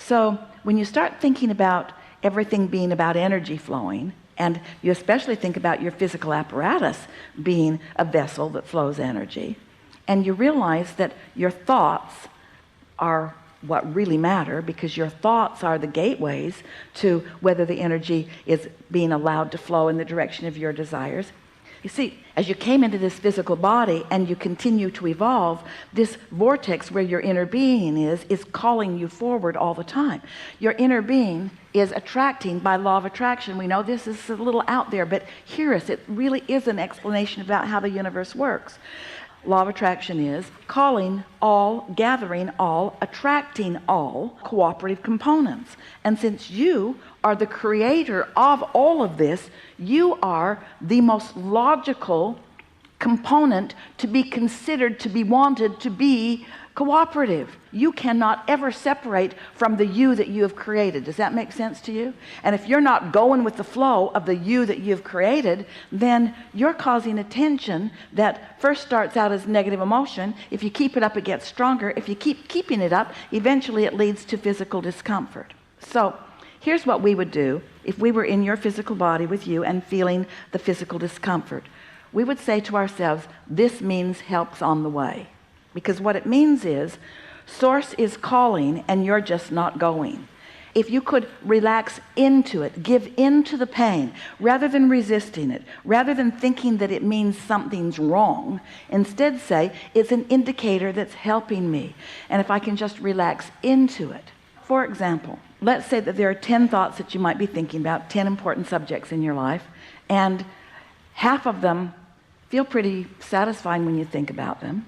So when you start thinking about everything being about energy flowing, and you especially think about your physical apparatus being a vessel that flows energy, and you realize that your thoughts are what really matter, because your thoughts are the gateways to whether the energy is being allowed to flow in the direction of your desires. You see, as you came into this physical body and you continue to evolve, this vortex where your inner being is calling you forward all the time. Your inner being is attracting by law of attraction. We know this is a little out there, but hear us, it really is an explanation about how the universe works. Law of attraction is calling all, gathering all, attracting all cooperative components. And since you are the creator of all of this, you are the most logical component to be considered, to be wanted, to be cooperative. You cannot ever separate from the you that you have created. Does that make sense to you? And if you're not going with the flow of the you that you've created, then you're causing a tension that first starts out as negative emotion. If you keep it up, it gets stronger. If you keep keeping it up, eventually it leads to physical discomfort. So here's what we would do if we were in your physical body with you and feeling the physical discomfort. We would say to ourselves, this means help's on the way. Because what it means is source is calling and you're just not going. If you could relax into it, give into the pain rather than resisting it, rather than thinking that it means something's wrong, instead say it's an indicator that's helping me, and if I can just relax into it. For example, let's say that there are 10 thoughts that you might be thinking about, 10 important subjects in your life, and half of them feel pretty satisfying when you think about them,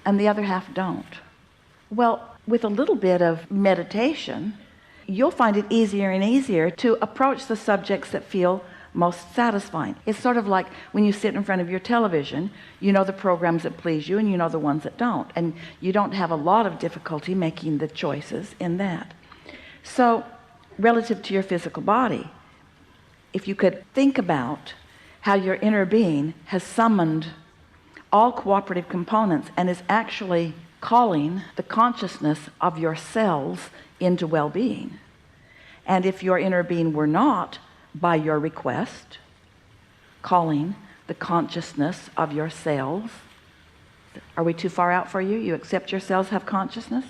and the other half don't. Well, with a little bit of meditation, you'll find it easier and easier to approach the subjects that feel most satisfying. It's sort of like when you sit in front of your television, you know the programs that please you and you know the ones that don't, and you don't have a lot of difficulty making the choices in that. So relative to your physical body, if you could think about how your inner being has summoned all cooperative components and is actually calling the consciousness of your cells into well-being. And if your inner being were not, by your request, calling the consciousness of your cells, are we too far out for you? You accept your cells have consciousness?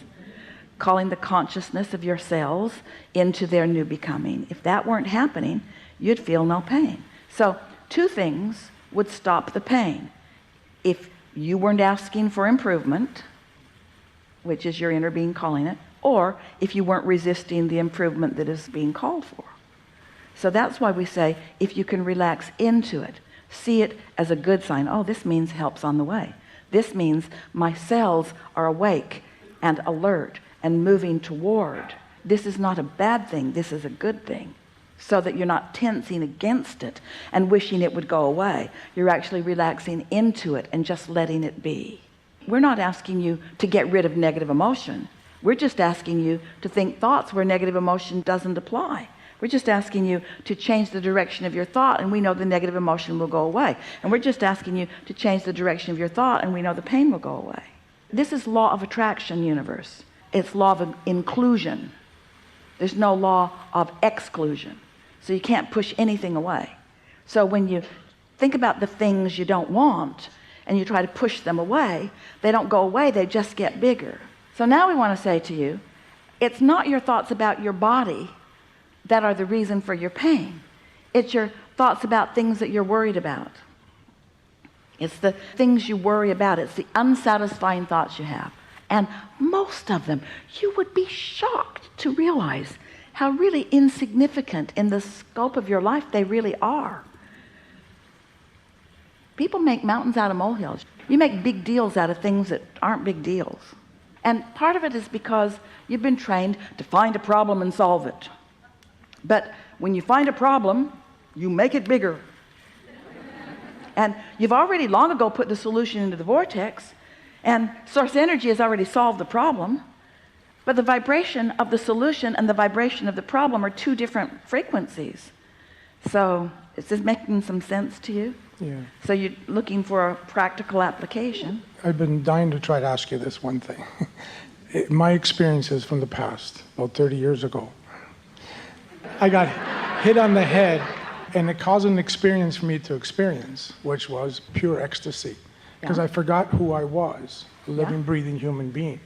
Calling the consciousness of your cells into their new becoming. If that weren't happening, you'd feel no pain. So two things would stop the pain. If you weren't asking for improvement, which is your inner being calling it, or if you weren't resisting the improvement that is being called for. So that's why we say, if you can relax into it, see it as a good sign. Oh, this means help's on the way. This means my cells are awake and alert and moving toward. This is not a bad thing. This is a good thing. So that you're not tensing against it and wishing it would go away. You're actually relaxing into it and just letting it be. We're not asking you to get rid of negative emotion. We're just asking you to think thoughts where negative emotion doesn't apply. We're just asking you to change the direction of your thought, and we know the negative emotion will go away. And we're just asking you to change the direction of your thought, and we know the pain will go away. This is law of attraction, universe. It's law of inclusion. There's no law of exclusion. So you can't push anything away. So when you think about the things you don't want and you try to push them away, they don't go away, they just get bigger. So now we want to say to you, it's not your thoughts about your body that are the reason for your pain. It's your thoughts about things that you're worried about. It's the things you worry about. It's the unsatisfying thoughts you have. And most of them, you would be shocked to realize how really insignificant in the scope of your life they really are. People make mountains out of molehills. You make big deals out of things that aren't big deals. And part of it is because you've been trained to find a problem and solve it. But when you find a problem, you make it bigger. And you've already long ago put the solution into the vortex, and source energy has already solved the problem. But the vibration of the solution and the vibration of the problem are two different frequencies. So is this making some sense to you? Yeah. So you're looking for a practical application. I've been dying to try to ask you this one thing. My experiences from the past, about 30 years ago, I got hit on the head, and it caused an experience for me to experience, which was pure ecstasy, because I forgot who I was, a living, breathing human being.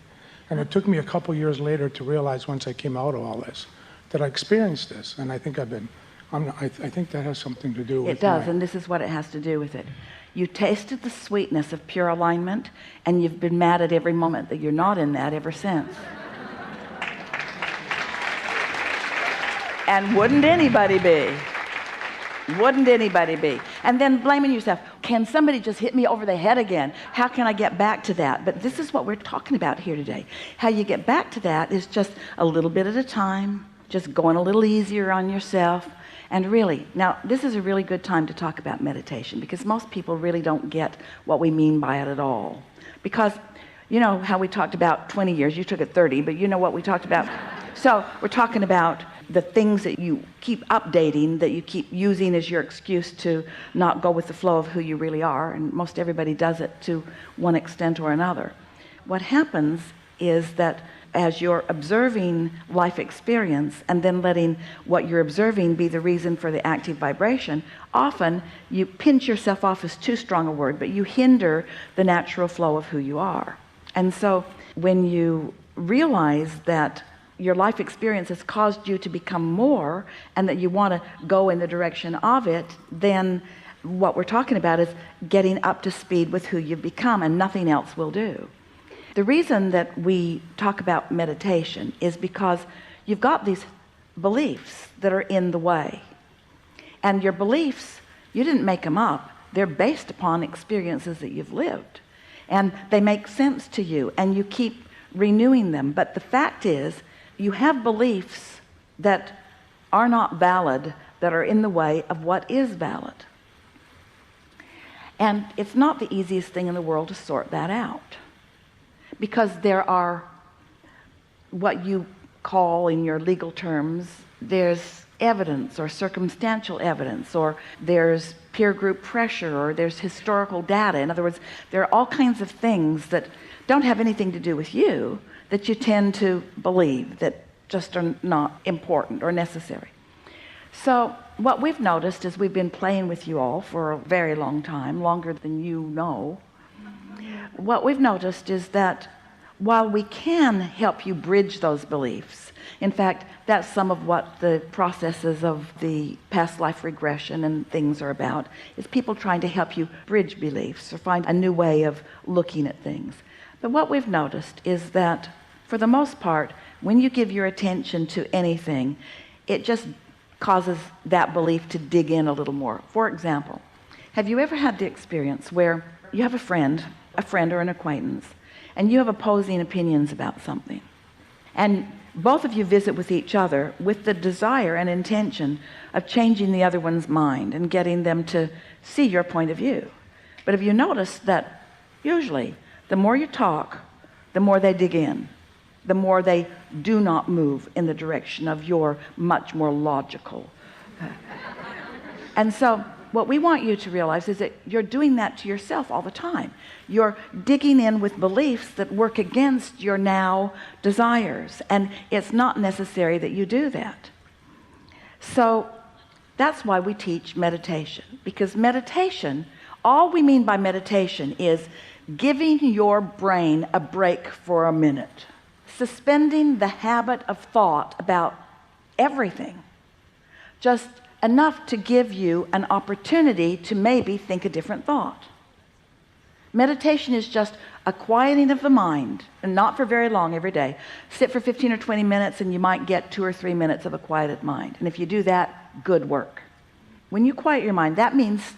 And it took me a couple years later to realize, once I came out of all this, that I experienced this. And I think I think that has something to do with it. It does, and this is what it has to do with it. You tasted the sweetness of pure alignment, and you've been mad at every moment that you're not in that ever since. And wouldn't anybody be? Wouldn't anybody be? And then blaming yourself. Can somebody just hit me over the head again? How can I get back to that? But this is what we're talking about here today. How you get back to that is just a little bit at a time, just going a little easier on yourself. And really, now this is a really good time to talk about meditation, because most people really don't get what we mean by it at all. Because you know how we talked about 20 years, you took it 30, but you know what we talked about. So we're talking about the things that you keep updating, that you keep using as your excuse to not go with the flow of who you really are, and most everybody does it to one extent or another. What happens is that as you're observing life experience and then letting what you're observing be the reason for the active vibration, often you pinch yourself off is too strong a word, but you hinder the natural flow of who you are. And so when you realize that your life experience has caused you to become more, and that you want to go in the direction of it, then what we're talking about is getting up to speed with who you've become, and nothing else will do. The reason that we talk about meditation is because you've got these beliefs that are in the way. And your beliefs, you didn't make them up. They're based upon experiences that you've lived. And they make sense to you, and you keep renewing them. But the fact is, you have beliefs that are not valid, that are in the way of what is valid. And it's not the easiest thing in the world to sort that out, because there are what you call in your legal terms, there's evidence or circumstantial evidence, or there's peer group pressure, or there's historical data. In other words, there are all kinds of things that don't have anything to do with you that you tend to believe that just are not important or necessary. So what we've noticed is we've been playing with you all for a very long time, longer than you know. What we've noticed is that while we can help you bridge those beliefs, in fact, that's some of what the processes of the past life regression and things are about, is people trying to help you bridge beliefs or find a new way of looking at things. But what we've noticed is that for the most part, when you give your attention to anything, it just causes that belief to dig in a little more. For example, have you ever had the experience where you have a friend or an acquaintance, and you have opposing opinions about something, and both of you visit with each other with the desire and intention of changing the other one's mind and getting them to see your point of view? But have you noticed that usually the more you talk, the more they dig in, the more they do not move in the direction of your much more logical. And so what we want you to realize is that you're doing that to yourself all the time. You're digging in with beliefs that work against your now desires, and it's not necessary that you do that. So that's why we teach meditation, because meditation, all we mean by meditation is giving your brain a break for a minute, suspending the habit of thought about everything, just enough to give you an opportunity to maybe think a different thought. Meditation is just a quieting of the mind, and not for very long every day. Sit for 15 or 20 minutes and you might get 2 or 3 minutes of a quieted mind. And if you do that, good work. When you quiet your mind, that means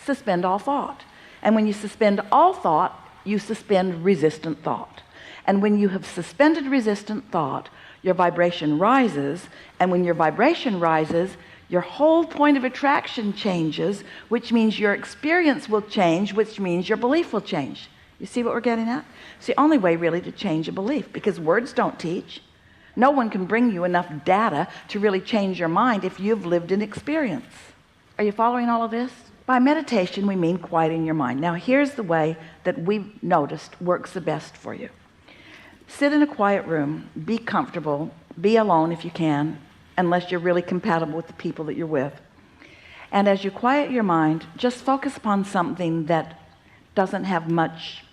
suspend all thought. And when you suspend all thought, you suspend resistant thought. And when you have suspended resistant thought, your vibration rises. And when your vibration rises, your whole point of attraction changes, which means your experience will change, which means your belief will change. You see what we're getting at? It's the only way really to change a belief, because words don't teach. No one can bring you enough data to really change your mind if you've lived an experience. Are you following all of this? By meditation, we mean quieting your mind. Now, here's the way that we've noticed works the best for you. Sit in a quiet room, be comfortable, be alone if you can, unless you're really compatible with the people that you're with. And as you quiet your mind, just focus upon something that doesn't have much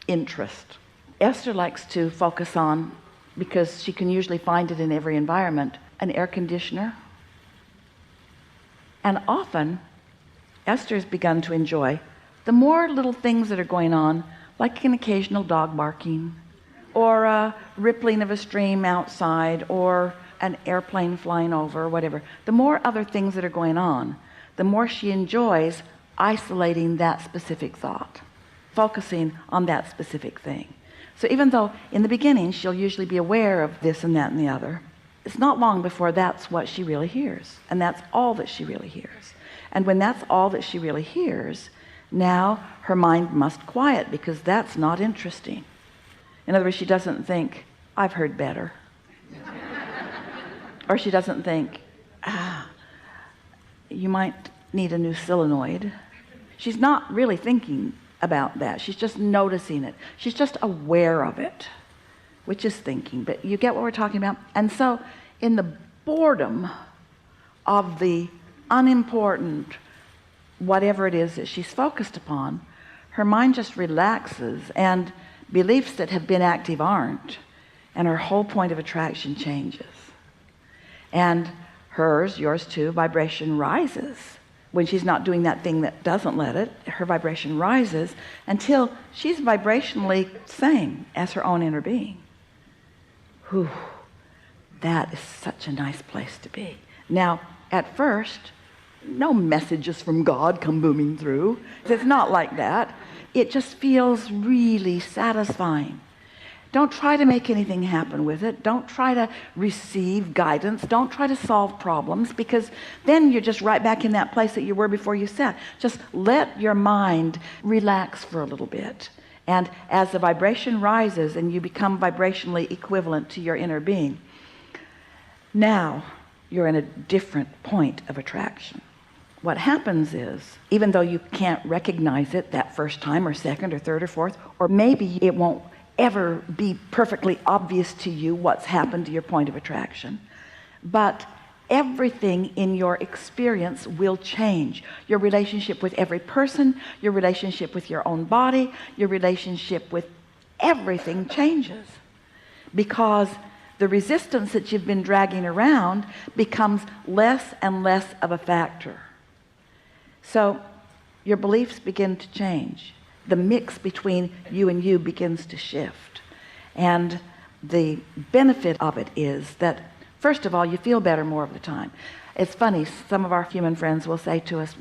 interest. Esther likes to focus on, because she can usually find it in every environment, an air conditioner. And often, Esther has begun to enjoy the more little things that are going on, like an occasional dog barking, or a rippling of a stream outside, or an airplane flying over, or whatever. The more other things that are going on, the more she enjoys isolating that specific thought, focusing on that specific thing. So even though in the beginning she'll usually be aware of this and that and the other, it's not long before that's what she really hears, and that's all that she really hears. And when that's all that she really hears, now her mind must quiet, because that's not interesting. In other words, she doesn't think, I've heard better. Or she doesn't think, you might need a new solenoid. She's not really thinking about that. She's just noticing it. She's just aware of it, which is thinking. But you get what we're talking about? And so in the boredom of the unimportant whatever it is that she's focused upon, her mind just relaxes, and beliefs that have been active aren't, and her whole point of attraction changes. And hers, yours too, vibration rises. When she's not doing that thing that doesn't let it, her vibration rises until she's vibrationally same as her own inner being. Whew, that is such a nice place to be. Now, at first, no messages from God come booming through. It's not like that. It just feels really satisfying. Don't try to make anything happen with it. Don't try to receive guidance. Don't try to solve problems, because then you're just right back in that place that you were before you sat. Just let your mind relax for a little bit. And as the vibration rises and you become vibrationally equivalent to your inner being, now you're in a different point of attraction. What happens is, even though you can't recognize it that first time or second or third or fourth, or maybe it won't ever be perfectly obvious to you what's happened to your point of attraction, but everything in your experience will change. Your relationship with every person, your relationship with your own body, your relationship with everything changes, because the resistance that you've been dragging around becomes less and less of a factor. So your beliefs begin to change. The mix between you and you begins to shift. And the benefit of it is that, first of all, you feel better more of the time. It's funny, some of our human friends will say to us,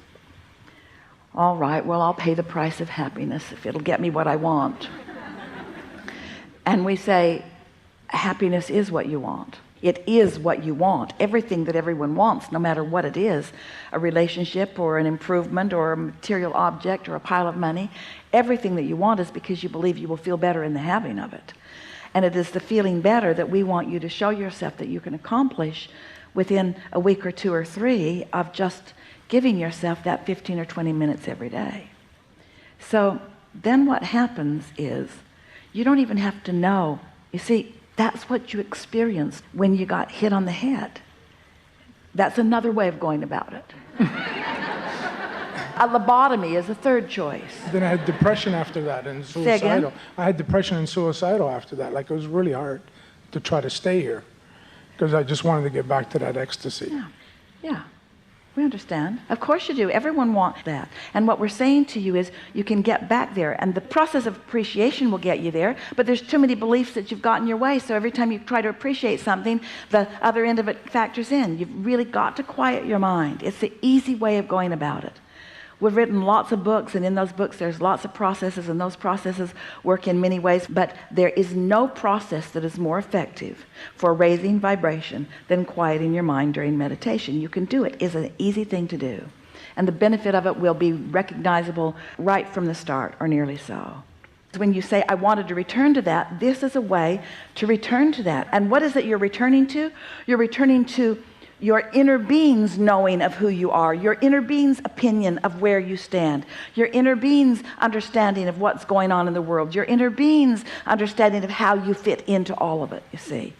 all right, well, I'll pay the price of happiness if it'll get me what I want. And we say, happiness is what you want. It is what you want. Everything that everyone wants, no matter what it is, a relationship or an improvement or a material object or a pile of money, everything that you want is because you believe you will feel better in the having of it. And it is the feeling better that we want you to show yourself that you can accomplish within a week or two or three of just giving yourself that 15 or 20 minutes every day. So then what happens is, you don't even have to know. You see, that's what you experienced when you got hit on the head. That's another way of going about it. A lobotomy is a third choice. Then I had depression after that, and suicidal. I had depression and suicidal after that. Like, it was really hard to try to stay here, because I just wanted to get back to that ecstasy. Yeah. We understand. Of course you do. Everyone wants that. And what we're saying to you is, you can get back there, and the process of appreciation will get you there, but there's too many beliefs that you've got in your way, so every time you try to appreciate something, the other end of it factors in. You've really got to quiet your mind. It's the easy way of going about it. We've written lots of books, and in those books there's lots of processes, and those processes work in many ways, but there is no process that is more effective for raising vibration than quieting your mind during meditation. You can do it. It's an easy thing to do, and the benefit of it will be recognizable right from the start, or nearly so. When you say, I wanted to return to that, this is a way to return to that. And what is it you're returning to? You're returning to your inner being's knowing of who you are, your inner being's opinion of where you stand, your inner being's understanding of what's going on in the world, your inner being's understanding of how you fit into all of it, you see.